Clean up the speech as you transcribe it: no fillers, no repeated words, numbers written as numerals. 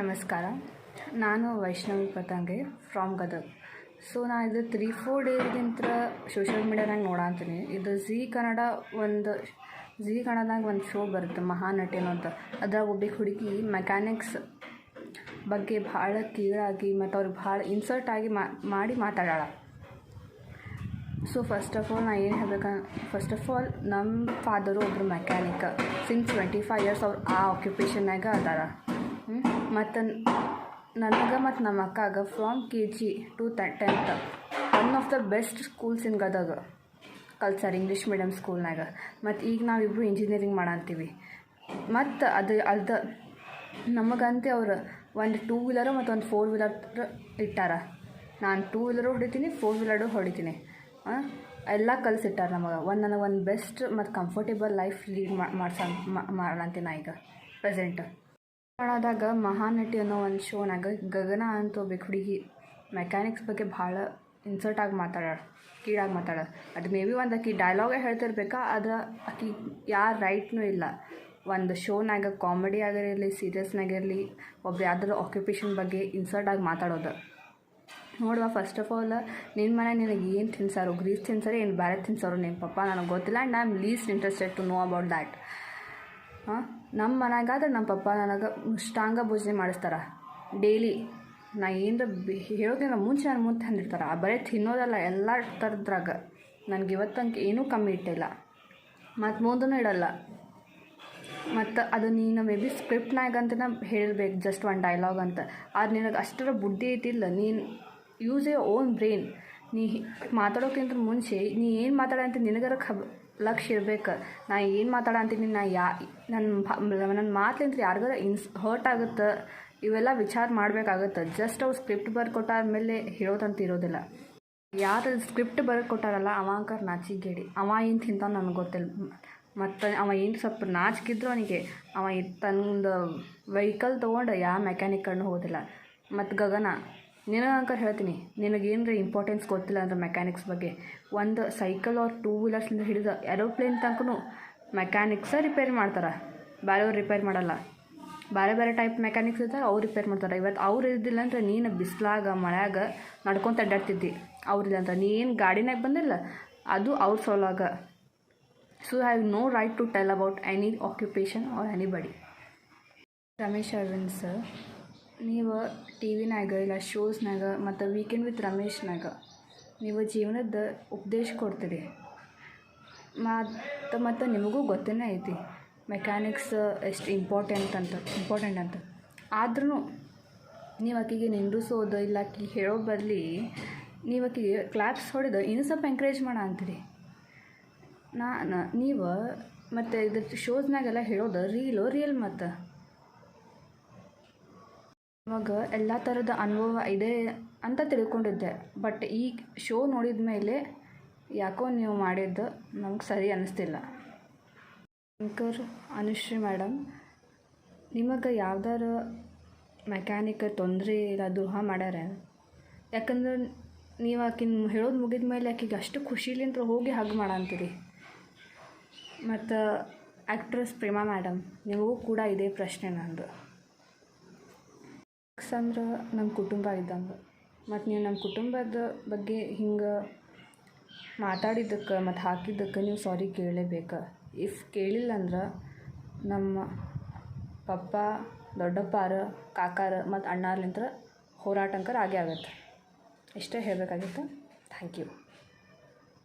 ನಮಸ್ಕಾರ. ನಾನು Vaishnavi Patange from Gadag. So ನಾ ಇದು 3-4 ಡೇಸ್ಗಿಂತ ಸೋಷಿಯಲ್ ಮೀಡ್ಯಾದಾಗ ನೋಡಾಂತೀನಿ. ಇದು ಝೀ ಕನ್ನಡದಾಗ ಒಂದು ಶೋ ಬರುತ್ತೆ, ಮಹಾನಟಿ ಅನ್ನೋದು. ಅದ್ರಾಗ ಒಬ್ಬ ಹುಡುಗಿ ಮೆಕ್ಯಾನಿಕ್ಸ್ ಬಗ್ಗೆ ಭಾಳ ಕೀಳಾಗಿ ಮತ್ತು ಅವ್ರಿಗೆ ಭಾಳ ಇನ್ಸಲ್ಟ್ ಆಗಿ ಮಾಡಿ ಮಾತಾಡಾಳ. ಸೊ ಫಸ್ಟ್ ಆಫ್ ಆಲ್ ನಮ್ಮ ಫಾದರು ಒಬ್ಬರು ಮೆಕ್ಯಾನಿಕ್. ಸಿನ್ಸ್ 25 ಇಯರ್ಸ್ ಅವ್ರು ಆ ಆಕ್ಯುಪೇಷನ್ನಾಗ ಅದಾರ. ಮತ್ತು ನನಗೆ ಮತ್ತು ನಮ್ಮ ಅಕ್ಕಾಗ from KG to 10th one of the best schools in Gadag ಕಲ್ಸಾರ, ಇಂಗ್ಲೀಷ್ ಮೀಡಿಯಮ್ ಸ್ಕೂಲ್ನಾಗ. ಮತ್ತು ಈಗ ನಾವಿಬ್ಬರು ಇಂಜಿನಿಯರಿಂಗ್ ಮಾಡಂತೀವಿ. ಮತ್ತು ಅದು ನಮಗಂತೆ ಅವ್ರು ಒಂದು 2 ವೀಲರು ಮತ್ತು ಒಂದು 4 ವೀಲರ್ ಇಟ್ಟಾರ. ನಾನು 2 ವೀಲರು ಹೊಡಿತೀನಿ, 4 ವೀಲರು ಹೊಡಿತೀನಿ. ಎಲ್ಲ ಕಲಿಸಿಟ್ಟಾರ ನಮಗೆ. ನನಗೆ ಒಂದು ಬೆಸ್ಟ್ ಮತ್ತು ಕಂಫರ್ಟೇಬಲ್ ಲೈಫ್ ಲೀಡ್ ಮಾಡಂತೀನಿ ನಾ ಈಗ ಪ್ರೆಸೆಂಟ್. ಕನ್ನಡದಾಗ ಮಹಾನಟಿ ಅನ್ನೋ ಒಂದು ಶೋನಾಗ ಗಗನ ಅಂತ ಒಬ್ಬ ಹುಡುಗಿ ಮೆಕ್ಯಾನಿಕ್ಸ್ ಬಗ್ಗೆ ಭಾಳ ಇನ್ಸಲ್ಟ್ ಆಗಿ ಕೀಳಾಗಿ ಮಾತಾಡೋದು. ಅದು ಮೇ ಬಿ ಒಂದು ಆಕಿ ಡೈಲಾಗೇ ಹೇಳ್ತಿರ್ಬೇಕಾ, ಆದರೆ ಆಕಿ ಯಾರು ರೈಟ್ನೂ ಇಲ್ಲ. ಒಂದು ಶೋನಾಗ ಕಾಮಿಡಿ ಆಗಿರಲಿ, ಸೀರಿಯಸ್ನಾಗಿರಲಿ, ಒಬ್ರು ಯಾವ್ದಾದ್ರು ಆಕ್ಯುಪೇಷನ್ ಬಗ್ಗೆ ಇನ್ಸಲ್ಟ್ ಆಗಿ ಮಾತಾಡೋದು ನೋಡುವ. ಫಸ್ಟ್ ಆಫ್ ಆಲ್ ನಿನ್ನ ಮನೆ ನಿನಗೆ ಏನು ತಿನ್ಸಾರೋ, ಗ್ರೀಸ್ ತಿನ್ಸಾರೋ ಏನು ಬೇರೆ ತಿನ್ಸಾರೋ ನಿಮ್ಮ ಪಪ್ಪ ನನಗೆ ಗೊತ್ತಿಲ್ಲ. And I am least interested to know about that. ನಮ್ಮ ಮನೆಗಾದ್ರೆ ನಮ್ಮ ಪಪ್ಪ ನನಗೆ ಮಿಷ್ಟಾಂಗ ಭೋಜನ ಮಾಡಿಸ್ತಾರೆ ಡೈಲಿ. ನಾ ಏನರ ಹೇಳೋದ್ರಿಂದ ಮುಂಚೆ ನಾನು ಮುಂದೆ ತಂದಿರ್ತಾರೆ. ಬರೀ ತಿನ್ನೋದಲ್ಲ, ಎಲ್ಲ ಥರದ್ರಾಗ ನನಗೆ ಇವತ್ತಂಗೆ ಏನೂ ಕಮ್ಮಿ ಇಟ್ಟಿಲ್ಲ ಮತ್ತು ಮುಂದೂ ಇಡಲ್ಲ. ಮತ್ತು ಅದು ನೀನು ಮೇ ಬಿ ಸ್ಕ್ರಿಪ್ಟ್ನಾಗ ಅಂತ ಹೇಳಿರ್ಬೇಕು, ಜಸ್ಟ್ ಒಂದು ಡೈಲಾಗ್ ಅಂತ. ಅದು ನಿನಗೆ ಅಷ್ಟರ ಬುದ್ಧಿ ಐತಿಲ್ಲ. ನೀನು ಯೂಸ್ ಯುವರ್ ಓನ್ ಬ್ರೈನ್. ನೀ ಮಾತಾಡೋಕ್ಕಿಂತ ಮುಂಚೆ ನೀ ಏನು ಮಾತಾಡಂತ ನಿನಗರ ಲಕ್ಷ್ಯ ಇರ್ಬೇಕು. ನಾ ಏನು ಮಾತಾಡಂತೀನಿ, ನನ್ನ ಮಾತಲಿಂತ ಯಾರಿಗಾರ ಹರ್ಟ್ ಆಗುತ್ತೆ, ಇವೆಲ್ಲ ವಿಚಾರ ಮಾಡಬೇಕಾಗುತ್ತೆ. ಜಸ್ಟ್ ಅವ್ರು ಸ್ಕ್ರಿಪ್ಟ್ ಬರ್ಕೊಟ್ಟಾದ್ಮೇಲೆ ಹೇಳೋದಂತ ಇರೋದಿಲ್ಲ. ಯಾರು ಸ್ಕ್ರಿಪ್ಟ್ ಬರ್ಕೊಟ್ಟಾರಲ್ಲ ಅವಂಕರ್ ನಾಚಿಗೇಡಿ. ಅವ ಏನು ತಿಂತಾವ ನನಗೆ ಗೊತ್ತಿಲ್ಲ. ಮತ್ತು ಅವ ಏನು ಸ್ವಲ್ಪ ನಾಚಿಕಿದ್ರು ಅವನಿಗೆ, ಅವ ತನ್ನದು ವೆಹಿಕಲ್ ತೊಗೊಂಡು ಯಾವ ಮೆಕ್ಯಾನಿಕ್ ಕಣ್ಣು ಹೋಗೋದಿಲ್ಲ. ಮತ್ತು ಗಗನ, ನಿನಗಂಕರ್ ಹೇಳ್ತೀನಿ, ನಿನಗೇನರ ಇಂಪಾರ್ಟೆನ್ಸ್ ಗೊತ್ತಿಲ್ಲ ಅಂದ್ರೆ ಮೆಕ್ಯಾನಿಕ್ಸ್ ಬಗ್ಗೆ, ಒಂದು ಸೈಕಲ್ ಅವ್ರು 2 ವೀಲರ್ಸ್ಲಿಂದ ಹಿಡಿದು ಏರೋಪ್ಲೇನ್ ತನಕನೂ ಮೆಕ್ಯಾನಿಕ್ಸ ರಿಪೇರಿ ಮಾಡ್ತಾರೆ, ಬೇರೆಯವ್ರು ರಿಪೇರ್ ಮಾಡಲ್ಲ. ಬೇರೆ ಟೈಪ್ ಮೆಕ್ಯಾನಿಕ್ಸ್ ಇರ್ತಾರೆ, ಅವ್ರು ರಿಪೇರ್ ಮಾಡ್ತಾರೆ. ಇವತ್ತು ಅವ್ರು ಇದ್ದಿಲ್ಲ ಅಂದ್ರೆ ನೀನು ಬಿಸಿಲಾಗ ಮಳೆಯಾಗ ನಡ್ಕೊತ ಅಡ್ಡಾಡ್ತಿದ್ದಿ. ಅವ್ರಿಲ್ಲ ಅಂತ ನೀ ಏನು ಗಾಡಿನಾಗ ಬಂದಿಲ್ಲ, ಅದು ಅವ್ರ ಸೋಲಾಗ. So I have no right to tell about any occupation or anybody. Ramesh Aravind sir, ನೀವು TVನಾಗ ಇಲ್ಲ ಶೋಸ್ನಾಗ ಮತ್ತು ವೀಕೆಂಡ್ ವಿತ್ ರಮೇಶ್ನಾಗ ನೀವು ಜೀವನದ ಉಪದೇಶ ಕೊಡ್ತೀರಿ. ಮತ್ತು ನಿಮಗೂ ಗೊತ್ತೇ ಐತಿ ಮೆಕ್ಯಾನಿಕ್ಸ್ ಎಷ್ಟು ಇಂಪಾರ್ಟೆಂಟ್ ಅಂತ. ಆದ್ರೂ ನೀವು ಆಕಿಗೆ ನಿಂದ್ರಿಸೋದು ಇಲ್ಲ, ಆಕಿ ಹೇಳೋ ಬದಲಿ ನೀವು ಆಕಿಗೆ ಕ್ಲಾಪ್ಸ್ ಹೊಡೆದು ಇನ್ನೂ ಸ್ವಲ್ಪ ಎಂಕರೇಜ್ ಅಂತೀರಿ. ನೀವು ಮತ್ತು ಇದು ಶೋಸ್ನಾಗೆಲ್ಲ ಹೇಳೋದು ರಿಯಲ್. ಮತ್ತು ಇವಾಗ ಎಲ್ಲ ಥರದ ಅನುಭವ ಇದೆ ಅಂತ ತಿಳ್ಕೊಂಡಿದ್ದೆ. ಬಟ್ ಈ ಶೋ ನೋಡಿದ ಮೇಲೆ ಯಾಕೋ ನೀವು ಮಾಡಿದ್ದು ನಮ್ಗೆ ಸರಿ ಅನ್ನಿಸ್ತಿಲ್ಲ. ಆ್ಯಂಕರ್ ಅನುಶ್ರೀ ಮೇಡಮ್, ನಿಮಗೆ ಯಾವ್ದಾರು ಮೆಕ್ಯಾನಿಕ್ ತೊಂದರೆ ಇಲ್ಲ ದ್ರೋಹ ಮಾಡ್ಯಾರ? ಯಾಕಂದ್ರೆ ನೀವು ಆಕಿನ ಹೇಳೋದು ಮುಗಿದ ಮೇಲೆ ಆಕಿಗೆ ಅಷ್ಟು ಖುಷಿಲಿಂತ ಹೋಗಿ ಹಗ್ ಮಾಡಂತೀರಿ. ಮತ್ತು ಆ್ಯಕ್ಟ್ರೆಸ್ ಪ್ರೇಮಾ ಮೇಡಮ್, ನಿಮಗೂ ಕೂಡ ಇದೇ ಪ್ರಶ್ನೆ ನಂದು. ಅಂದ್ರೆ ನಮ್ಮ ಕುಟುಂಬ ಇದ್ದಂಗೆ. ಮತ್ತು ನೀವು ನಮ್ಮ ಕುಟುಂಬದ ಬಗ್ಗೆ ಹಿಂಗೆ ಮಾತಾಡಿದ್ದಕ್ಕೆ ಮತ್ತು ಹಾಕಿದ್ದಕ್ಕೆ ನೀವು ಸಾರಿ ಕೇಳಲೇಬೇಕು. ಇಫ್ ಕೇಳಿಲ್ಲ ಅಂದ್ರೆ ನಮ್ಮ ಪಪ್ಪ, ದೊಡ್ಡಪ್ಪಾರ, ಕಾಕಾರ ಮತ್ತು ಅಣ್ಣಾರ್ಲಿಂತ ಹೋರಾಟಂಕರ ಆಗೇ ಆಗುತ್ತೆ. ಇಷ್ಟೇ ಹೇಳಬೇಕಾಗಿತ್ತು. Thank you.